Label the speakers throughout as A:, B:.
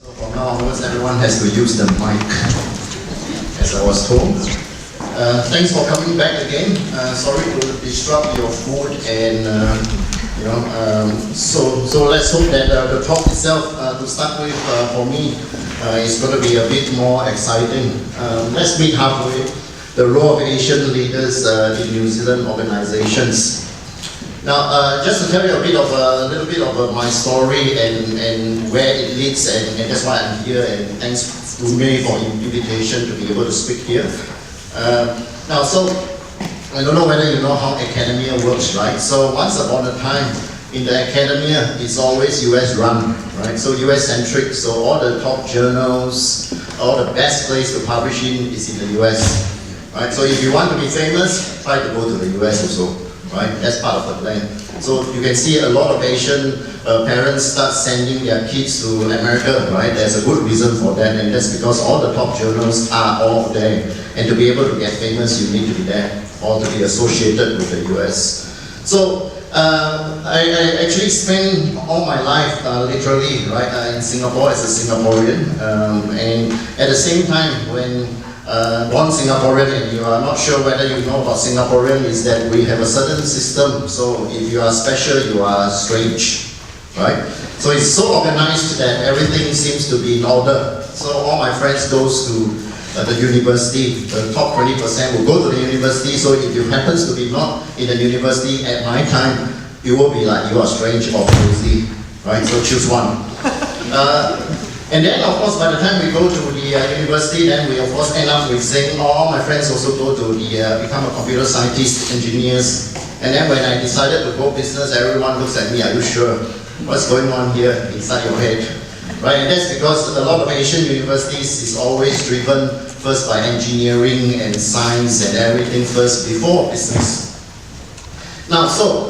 A: So from now onwards, everyone has to use the mic, as I was told. Thanks for coming back again. Sorry to disrupt your food, and so let's hope that the talk itself, to start with, for me, is going to be a bit more exciting. Let's meet halfway. The role of Asian leaders in New Zealand organizations. Now, just to tell you a little bit of my story and where it leads, and that's why I'm here, and thanks to me for the invitation to be able to speak here. Now, so I don't know whether you know how academia works, right? So once upon a time, in the academia, it's always US run, right? So US centric, so all the top journals, all the best place to publish in is in the US, right? So if you want to be famous, try to go to the US also. Right? That's part of the plan. So you can see a lot of Asian parents start sending their kids to America, right? There's a good reason for that, and that's because all the top journals are all there. And to be able to get famous, you need to be there, or to be associated with the US. So I actually spent all my life, literally, right, in Singapore as a Singaporean. And at the same time, when born Singaporean, and you are not sure whether you know about Singaporean, is that we have a certain system. So if you are special, you are strange, right? So it's so organized that everything seems to be in order. So all my friends goes to the university. The top 20% will go to the university. So if you happens to be not in the university at my time, you will be like, you are strange or crazy, right? So choose one. And then, of course, by the time we go to the university, then we, of course, end up with saying, all my friends also go to become a computer scientist, engineers. And then when I decided to go business, everyone looks at me, are you sure? What's going on here inside your head? Right, and that's because a lot of Asian universities is always driven first by engineering and science and everything first before business. Now, so,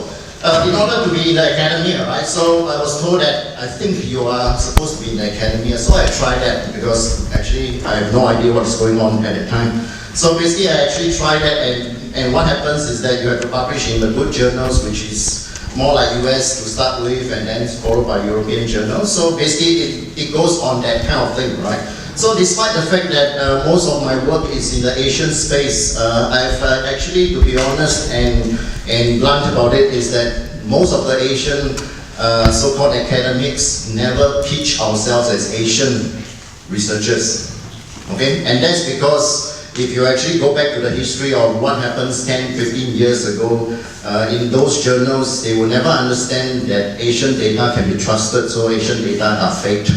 A: in order to be in the academia, right? So I was told that I think you are supposed to be in the academia. So I tried that because actually I have no idea what's going on at the time. So basically I actually tried that, and what happens is that you have to publish in the good journals, which is more like US to start with, and then followed by European journals. So basically it goes on that kind of thing, right? So despite the fact that most of my work is in the Asian space, I've actually, to be honest and blunt about it, is that most of the Asian so-called academics never pitch ourselves as Asian researchers, okay? And that's because if you actually go back to the history of what happens 10, 15 years ago, in those journals, they will never understand that Asian data can be trusted, so Asian data are faked.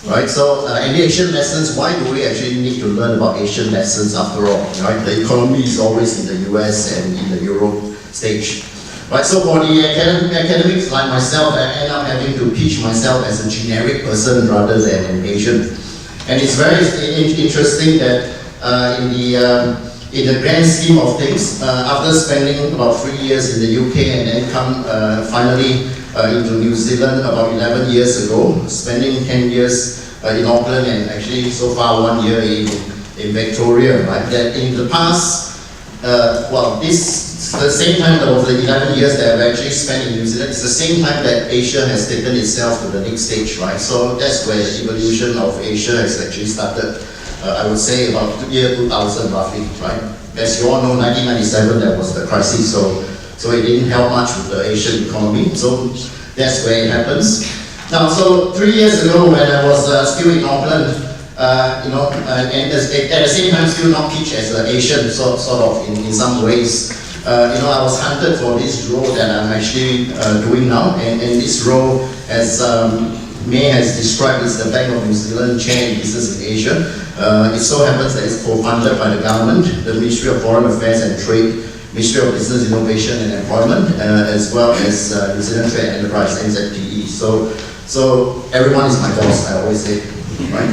A: Right, so in the Asian lessons, why do we actually need to learn about Asian lessons after all? Right, the economy is always in the US and in the Europe stage. Right, so for the academics like myself, I end up having to pitch myself as a generic person rather than an Asian. And it's very interesting that in the grand scheme of things, after spending about 3 years in the UK and then come finally into New Zealand about 11 years ago, spending 10 years in Auckland, and actually so far 1 year in Victoria, right? That in the past, the same time that was the 11 years that I've actually spent in New Zealand, it's the same time that Asia has taken itself to the next stage, right? So that's where the evolution of Asia has actually started. I would say about year 2000 roughly, right? As you all know, 1997, that was the crisis, so it didn't help much with the Asian economy. So that's where it happens. Now, so 3 years ago when I was still in Auckland, and at the same time still not pitched as an Asian, sort of in some ways, I was hunted for this role that I'm actually doing now, and this role, as May has described, is the Bank of New Zealand Chair in Business in Asia. It so happens that it's co-funded by the government, the Ministry of Foreign Affairs and Trade, Ministry of Business, Innovation and Employment, as well as New Zealand Trade and Enterprise, NZTE. So everyone is my boss, I always say, right?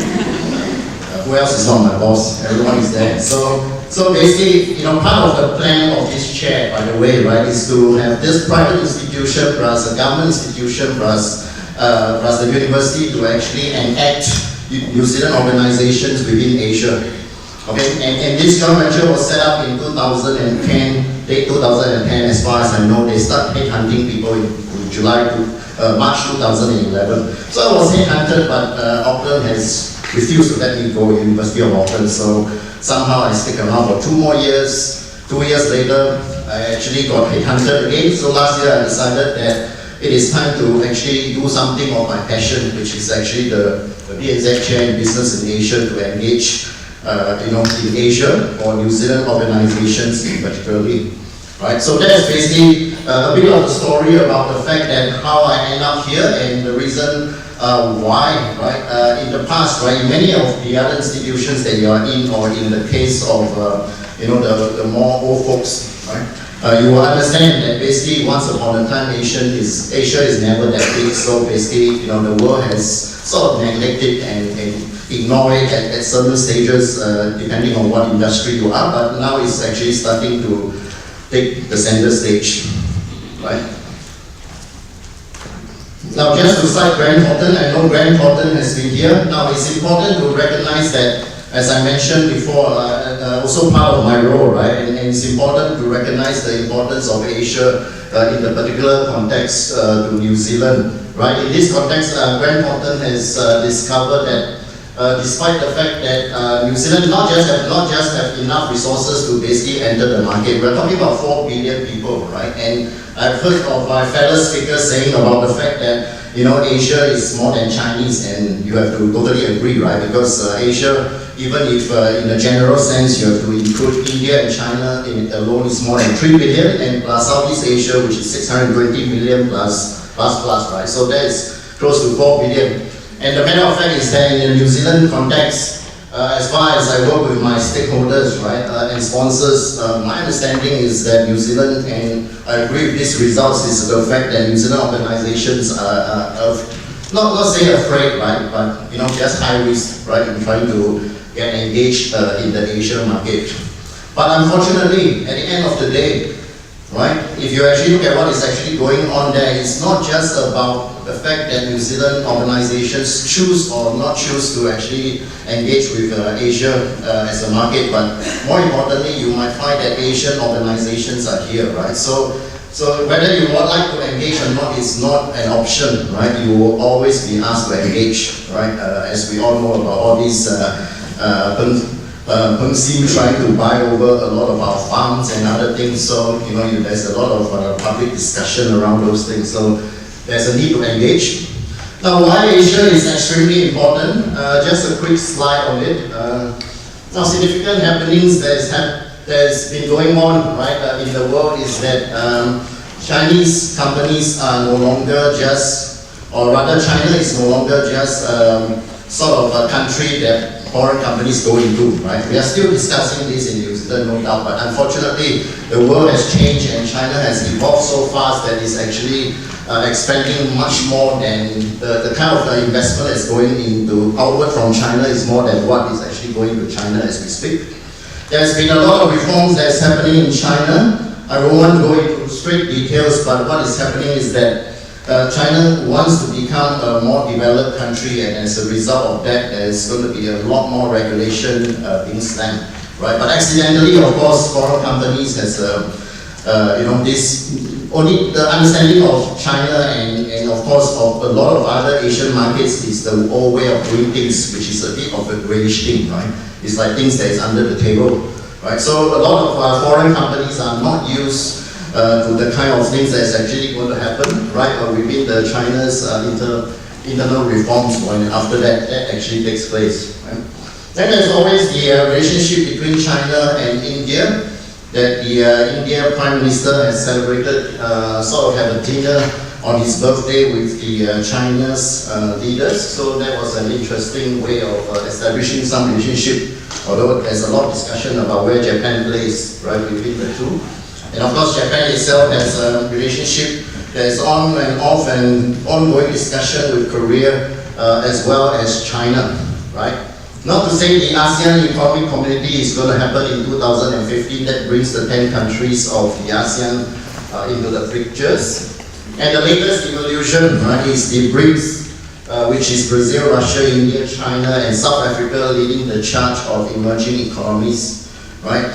A: Who else is not my boss? Everyone is there. So basically, part of the plan of this chair, by the way, right, is to have this private institution plus a government institution plus the university to actually enact New Zealand organizations within Asia. Okay, and this joint venture was set up in 2010, late 2010, as far as I know. They start headhunting people in July March 2011. So I was headhunted, but Auckland has refused to let me go, University of Auckland. So somehow I stick around for 2 more years. 2 years later, I actually got headhunted again. So last year I decided that it is time to actually do something of my passion, which is actually the BNZ Chair in Business in Asia, to engage in Asia or New Zealand organizations particularly. Right? So that's basically a bit of the story about the fact that how I end up here and the reason why. Right? In the past, right, in many of the other institutions that you are in, or in the case of the more old folks, right? You will understand that basically once upon a time Asia is never that big, so basically the world has sort of neglected and ignored it at certain stages depending on what industry you are, but now it's actually starting to take the center stage. Right? Now just to cite Grant Thornton, I know Grant Thornton has been here. Now it's important to recognize that, as I mentioned before, also part of my role, right? And it's important to recognize the importance of Asia in the particular context to New Zealand, right? In this context, Grant Thornton has discovered that despite the fact that New Zealand not just have enough resources to basically enter the market, we're talking about 4 billion people, right? And I've heard of my fellow speakers saying about the fact that Asia is more than Chinese, and you have to totally agree, right? Because Asia, even if in a general sense you have to include India and China in alone, is more than 3 billion, and plus Southeast Asia, which is 620 million plus, right? So that is close to 4 billion. And the matter of fact is that in the New Zealand context, as far as I work with my stakeholders, right, and sponsors, my understanding is that New Zealand, and I agree with these results, is the fact that New Zealand organizations are not say afraid, right, but just high risk, right, in trying to get engaged in the Asian market. But unfortunately, at the end of the day, right, if you actually look at what is actually going on there, it's not just about the fact that New Zealand organizations choose or not choose to actually engage with Asia as a market, but more importantly, you might find that Asian organizations are here, right? So whether you would like to engage or not is not an option, right? You will always be asked to engage, right? As we all know about all these Peng Sim trying to buy over a lot of our farms and other things, so there's a lot of public discussion around those things, so there's a need to engage. Now, why Asia is extremely important, just a quick slide on it. Now, significant happenings that's been going on, right, in the world is that Chinese companies are no longer just, or rather China is no longer just sort of a country that foreign companies go into, right? We are still discussing this in New Zealand, no doubt, but unfortunately the world has changed and China has evolved so fast that it's actually expanding much more than the kind of investment that's going into outward from China is more than what is actually going to China as we speak. There's been a lot of reforms that's happening in China. I don't want to go into straight details, but what is happening is that China wants to become a more developed country, and as a result of that, there's going to be a lot more regulation being slammed, right? But accidentally, of course, foreign companies has, this only the understanding of China and of course of a lot of other Asian markets is the old way of doing things, which is a bit of a grayish thing, right? It's like things that is under the table, right? So a lot of foreign companies are not used to the kind of things that's actually going to happen, right? Or within the China's internal reforms, and after that actually takes place, right? Then there's always the relationship between China and India, that the India Prime Minister has celebrated, sort of had a dinner on his birthday with the China's leaders. So that was an interesting way of establishing some relationship, although there's a lot of discussion about where Japan plays, right, between the two. And of course, Japan itself has a relationship that's on and off and ongoing discussion with Korea as well as China, right? Not to say the ASEAN Economic Community is going to happen in 2015, that brings the 10 countries of the ASEAN into the pictures. And the latest evolution, right, is the BRICS, which is Brazil, Russia, India, China, and South Africa leading the charge of emerging economies, right?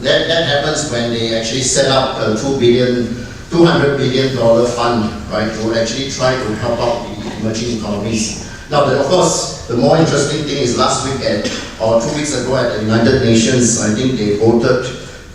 A: That happens when they actually set up a $2 billion $200 billion fund, right, to actually try to help out the emerging economies. Now, of course, the more interesting thing is last week or 2 weeks ago at the United Nations, I think they voted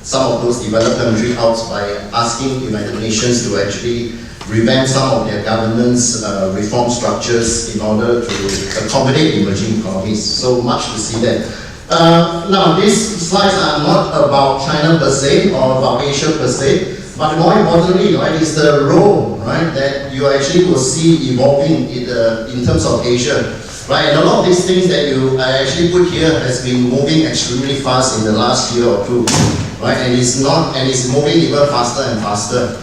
A: some of those developed countries out by asking United Nations to actually revamp some of their governance reform structures in order to accommodate emerging economies. So much to see there. Now, these slides are not about China per se or about Asia per se, but more importantly, right, is the role, right, that you actually will see evolving in terms of Asia. Right, and a lot of these things that I actually put here has been moving extremely fast in the last year or two, right? And it's moving even faster and faster,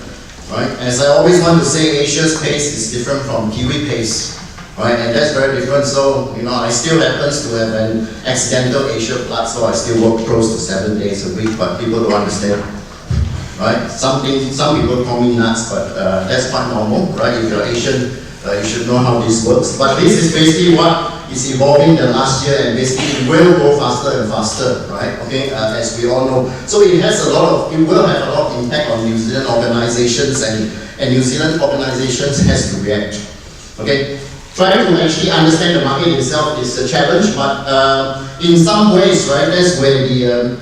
A: right? As I always want to say, Asia's pace is different from Kiwi pace, right? And that's very different. So, I still happens to have an accidental Asia blood, so I still work close to 7 days a week, but people don't understand, right? Some people call me nuts, but that's quite normal, right? If you're Asian, you should know how this works. But this is basically what is evolving the last year, and basically it will go faster and faster, right? Okay, as we all know. So it will have a lot of impact on New Zealand organizations, and New Zealand organizations has to react. Okay, trying to actually understand the market itself is a challenge, but in some ways, right, that's where the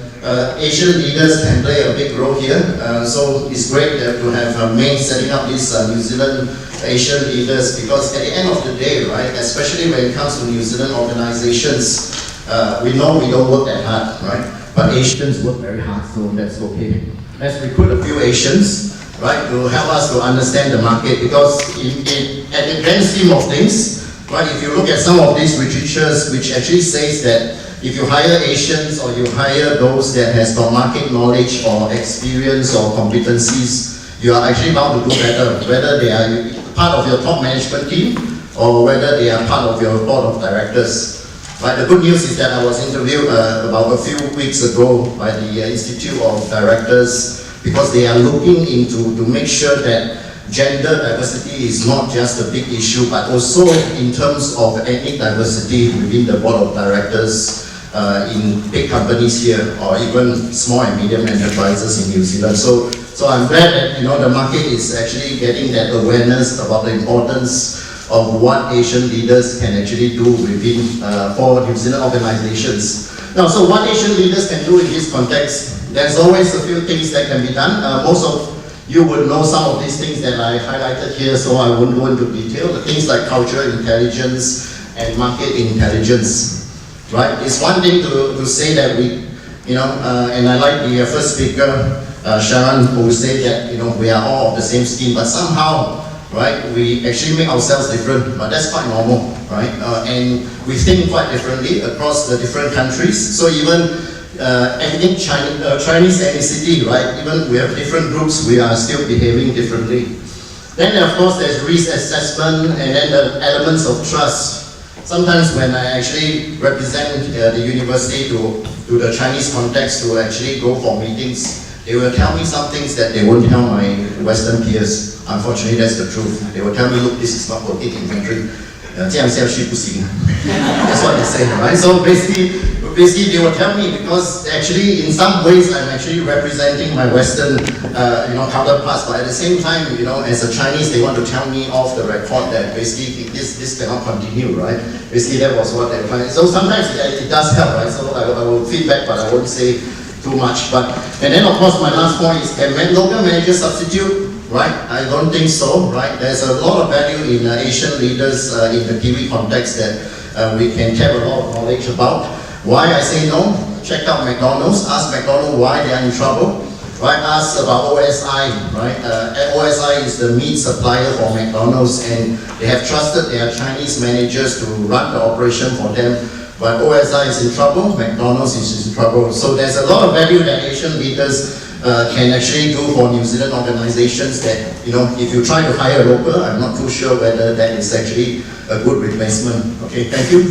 A: Asian leaders can play a big role here. So it's great to have May setting up this New Zealand Asian leaders, because at the end of the day, right, especially when it comes to New Zealand organizations, we know we don't work that hard, right? But Asians work very hard, so that's okay. Let's recruit a few Asians, right, to help us to understand the market, because at the grand scheme of things, right, if you look at some of these literatures, which actually says that if you hire Asians or you hire those that has got market knowledge or experience or competencies, you are actually bound to do better, whether they are part of your top management team or whether they are part of your board of directors. Right, the good news is that I was interviewed about a few weeks ago by the Institute of Directors, because they are looking into to make sure that gender diversity is not just a big issue, but also in terms of ethnic diversity within the board of directors in big companies here, or even small and medium enterprises in New Zealand. So I'm glad that the market is actually getting that awareness about the importance of what Asian leaders can actually do within for New Zealand organizations. Now, so what Asian leaders can do in this context, there's always a few things that can be done. Most of you would know some of these things that I highlighted here, so I won't go into detail. The things like cultural intelligence and market intelligence, right? It's one thing to say that we, and I like the first speaker, Sharon, who said that we are all of the same skin, but somehow, right, we actually make ourselves different, but that's quite normal, right? And we think quite differently across the different countries. So even ethnic Chinese ethnicity, right? Even we have different groups, we are still behaving differently. Then of course there's risk assessment, and then the elements of trust. Sometimes when I actually represent the university to the Chinese context to actually go for meetings, they will tell me some things that they won't tell my Western peers. Unfortunately, that's the truth. They will tell me, look, this is not working in Mandarin. 这样下去不行. That's what they say, right? So basically they will tell me, because actually in some ways I'm actually representing my Western counterparts, but at the same time, as a Chinese, they want to tell me off the record that basically this cannot continue, right? Basically that was what they were trying. So sometimes it does help, right? So I will feedback, but I won't say too much. And then of course my last point is, can local managers substitute? Right? I don't think so, right? There's a lot of value in Asian leaders in the Kiwi context that we can have a lot of knowledge about. Why I say no? Check out McDonald's, ask McDonald's why they are in trouble, right? Ask about OSI, right? OSI is the meat supplier for McDonald's, and they have trusted their Chinese managers to run the operation for them. But OSI is in trouble, McDonald's is in trouble. So there's a lot of value that Asian leaders can actually do for New Zealand organizations that, if you try to hire a local, I'm not too sure whether that is actually a good replacement. Okay, thank you.